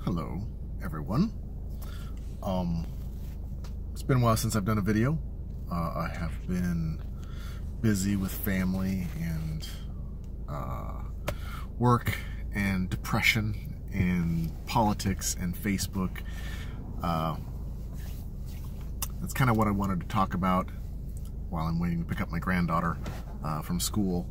Hello, everyone. It's been a while since I've done a video. I have been busy with family and work and depression and politics and Facebook. That's kind of what I wanted to talk about while I'm waiting to pick up my granddaughter from school.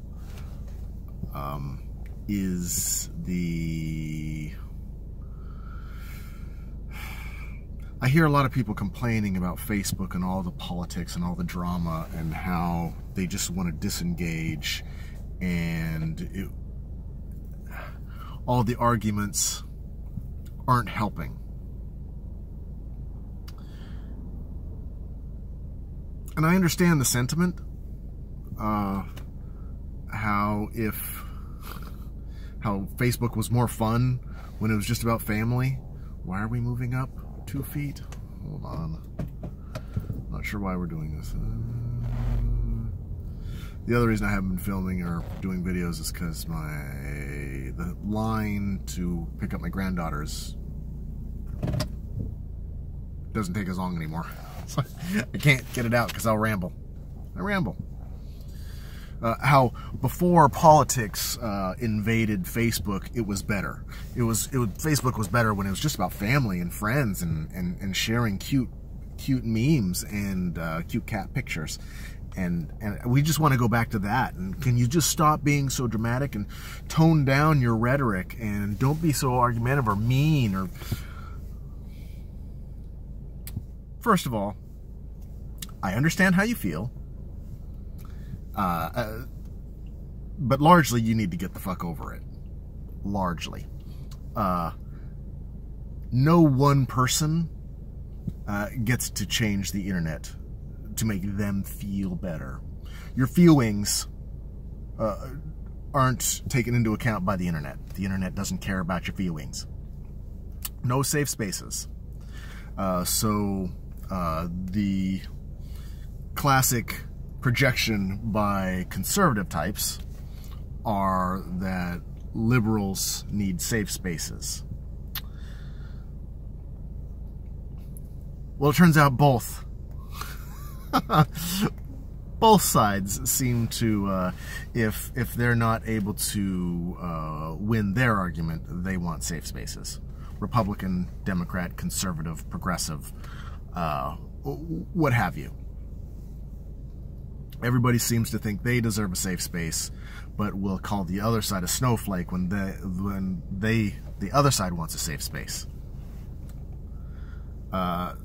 I hear a lot of people complaining about Facebook and all the politics and all the drama and how they just want to disengage, and all the arguments aren't helping. And I understand the sentiment, how Facebook was more fun when it was just about family. Why are we moving up 2 feet? Hold on. Not sure why we're doing this. The other reason I haven't been filming or doing videos is because the line to pick up my granddaughters doesn't take as long anymore. So I can't get it out because I'll ramble. I ramble. How before politics invaded Facebook, it was better. Facebook was better when it was just about family and friends and sharing cute memes and cute cat pictures, and we just want to go back to that. And can you just stop being so dramatic and tone down your rhetoric and don't be so argumentative or mean? Or first of all, I understand how you feel. But largely you need to get the fuck over it. Largely. No one person gets to change the internet to make them feel better. Your feelings aren't taken into account by the internet. The internet doesn't care about your feelings. No safe spaces. The classic projection by conservative types are that liberals need safe spaces. Well, it turns out both. Both sides seem to, if they're not able to win their argument, they want safe spaces. Republican, Democrat, conservative, progressive, what have you. Everybody seems to think they deserve a safe space, but will call the other side a snowflake when the other side wants a safe space. My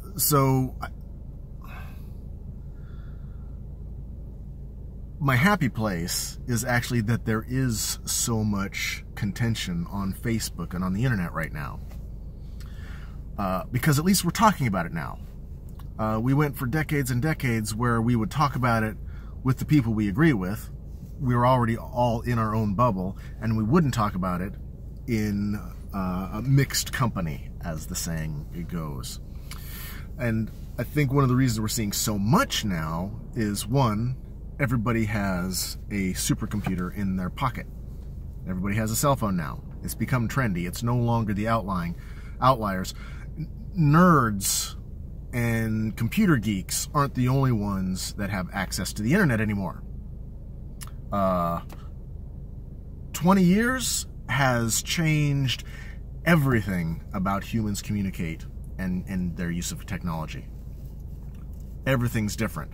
happy place is actually that there is so much contention on Facebook and on the internet right now. Because at least we're talking about it now. We went for decades and decades where we would talk about it with the people we agree with. We were already all in our own bubble, and we wouldn't talk about it in a mixed company, as the saying goes. And I think one of the reasons we're seeing so much now is, one, everybody has a supercomputer in their pocket. Everybody has a cell phone now. It's become trendy. It's no longer the outliers. Nerds and computer geeks aren't the only ones that have access to the internet anymore. 20 years has changed everything about humans communicate and their use of technology. Everything's different.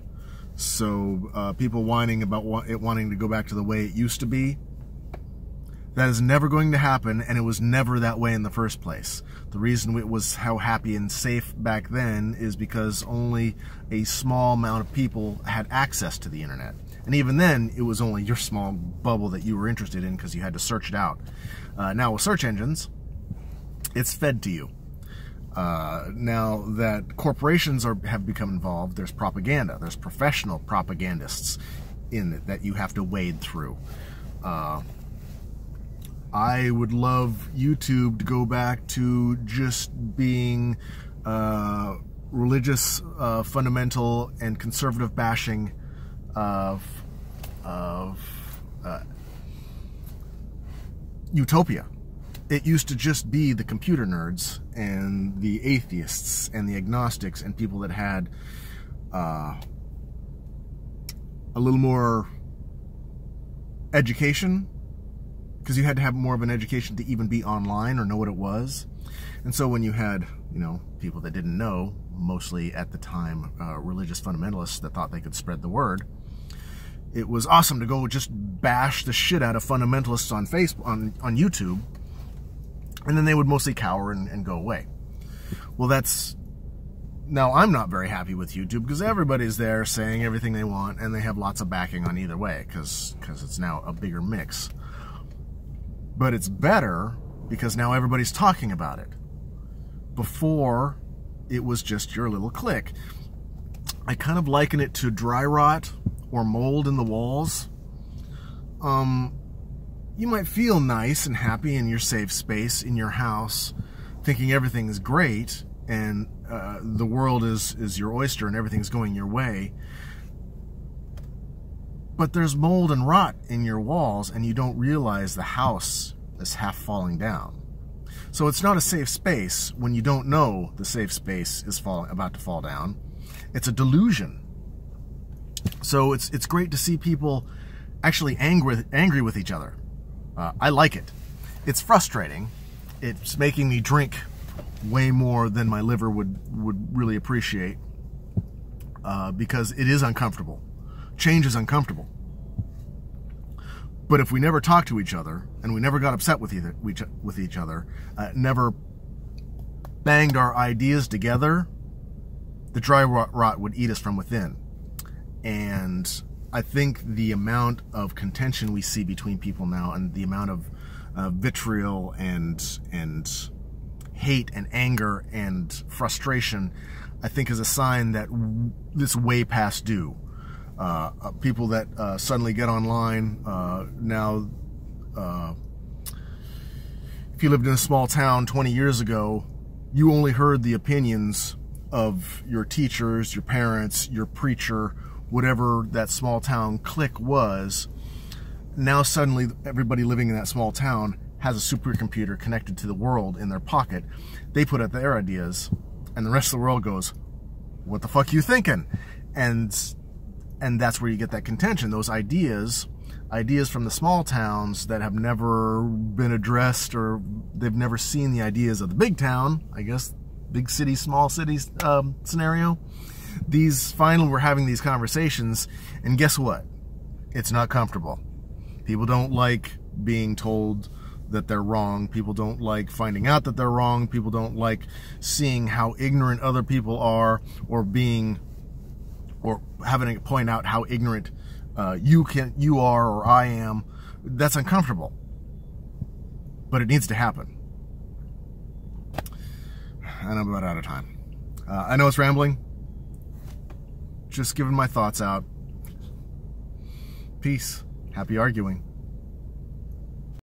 So people whining about it wanting to go back to the way it used to be, that is never going to happen, and it was never that way in the first place. The reason it was how happy and safe back then is because only a small amount of people had access to the internet. And even then, it was only your small bubble that you were interested in because you had to search it out. Now with search engines, it's fed to you. Now that corporations have become involved, there's propaganda. There's professional propagandists in it that you have to wade through. I would love YouTube to go back to just being religious, fundamental, and conservative bashing of utopia. it used to just be the computer nerds and the atheists and the agnostics and people that had a little more education, because you had to have more of an education to even be online or know what it was. And so when you had, you know, people that didn't know, mostly at the time religious fundamentalists that thought they could spread the word, it was awesome to go just bash the shit out of fundamentalists on Facebook, on YouTube, and then they would mostly cower and go away. Well, now I'm not very happy with YouTube, because everybody's there saying everything they want, and they have lots of backing on either way, because it's now a bigger mix. But it's better because now everybody's talking about it. Before, it was just your little clique. I kind of liken it to dry rot or mold in the walls. You might feel nice and happy in your safe space in your house, thinking everything is great and the world is your oyster and everything's going your way. But there's mold and rot in your walls, and you don't realize the house is half falling down. So it's not a safe space when you don't know the safe space is about to fall down. It's a delusion. So it's great to see people actually angry with each other. I like it. It's frustrating. It's making me drink way more than my liver would really appreciate, because it is uncomfortable. Change is uncomfortable. But if we never talked to each other, and we never got upset with each other, never banged our ideas together, the dry rot would eat us from within. And I think the amount of contention we see between people now, and the amount of vitriol and hate and anger and frustration, I think is a sign that this way past due. People that suddenly get online now, if you lived in a small town 20 years ago, you only heard the opinions of your teachers, your parents, your preacher, whatever that small town clique was. Now suddenly everybody living in that small town has a supercomputer connected to the world in their pocket. They put out their ideas, and the rest of the world goes, "What the fuck you thinking?" And that's where you get that contention. Those ideas from the small towns that have never been addressed, or they've never seen the ideas of the big town, I guess, big city, small cities scenario. Finally we're having these conversations, and guess what? It's not comfortable. People don't like being told that they're wrong. People don't like finding out that they're wrong. People don't like seeing how ignorant other people are, or having to point out how ignorant you are or I am. That's uncomfortable. But it needs to happen. And I'm about out of time. I know it's rambling. Just giving my thoughts out. Peace. Happy arguing.